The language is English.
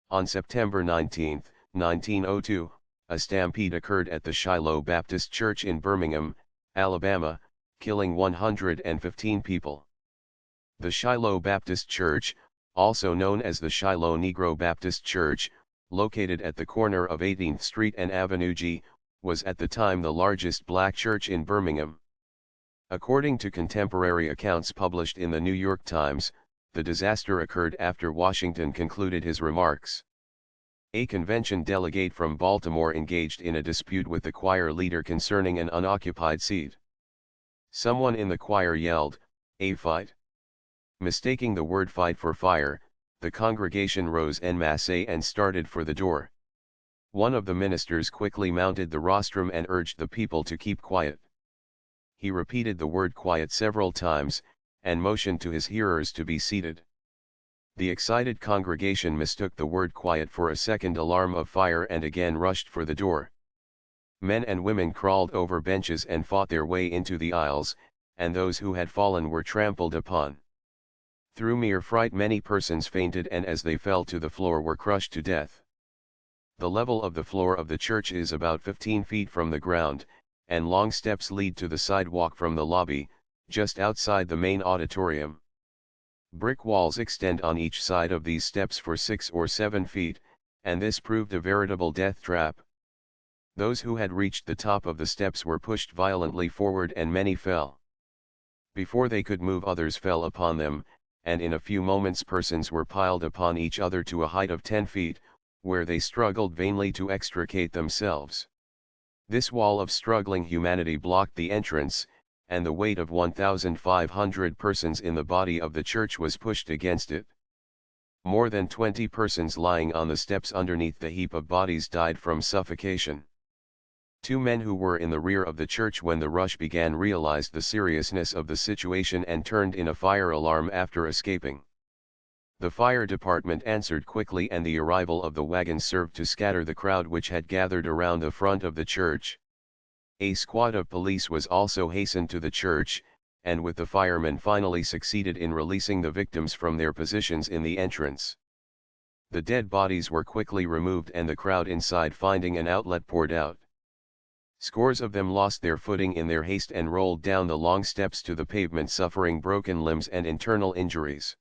On September 19, 1902, a stampede occurred at the Shiloh Baptist Church in Birmingham, Alabama, killing 115 people. The Shiloh Baptist Church, also known as the Shiloh Negro Baptist Church, located at the corner of 18th Street and Avenue G, was at the time the largest black church in Birmingham. According to contemporary accounts published in the New York Times, the disaster occurred after Washington concluded his remarks. A convention delegate from Baltimore engaged in a dispute with the choir leader concerning an unoccupied seat. Someone in the choir yelled, "A fight!" Mistaking the word fight for fire, the congregation rose en masse and started for the door. One of the ministers quickly mounted the rostrum and urged the people to keep quiet. He repeated the word quiet several times, and motioned to his hearers to be seated. The excited congregation mistook the word quiet for a second alarm of fire and again rushed for the door. Men and women crawled over benches and fought their way into the aisles, and those who had fallen were trampled upon. Through mere fright many persons fainted and as they fell to the floor were crushed to death. The level of the floor of the church is about 15 feet from the ground, and long steps lead to the sidewalk from the lobby, just outside the main auditorium. Brick walls extend on each side of these steps for 6 or 7 feet, and this proved a veritable death trap. Those who had reached the top of the steps were pushed violently forward and many fell. Before they could move, others fell upon them, and in a few moments persons were piled upon each other to a height of 10 feet, where they struggled vainly to extricate themselves. This wall of struggling humanity blocked the entrance, and the weight of 1,500 persons in the body of the church was pushed against it. More than 20 persons lying on the steps underneath the heap of bodies died from suffocation. 2 men who were in the rear of the church when the rush began realized the seriousness of the situation and turned in a fire alarm after escaping. The fire department answered quickly and the arrival of the wagons served to scatter the crowd which had gathered around the front of the church. A squad of police was also hastened to the church, and with the firemen finally succeeded in releasing the victims from their positions in the entrance. The dead bodies were quickly removed and the crowd inside finding an outlet poured out. Scores of them lost their footing in their haste and rolled down the long steps to the pavement suffering broken limbs and internal injuries.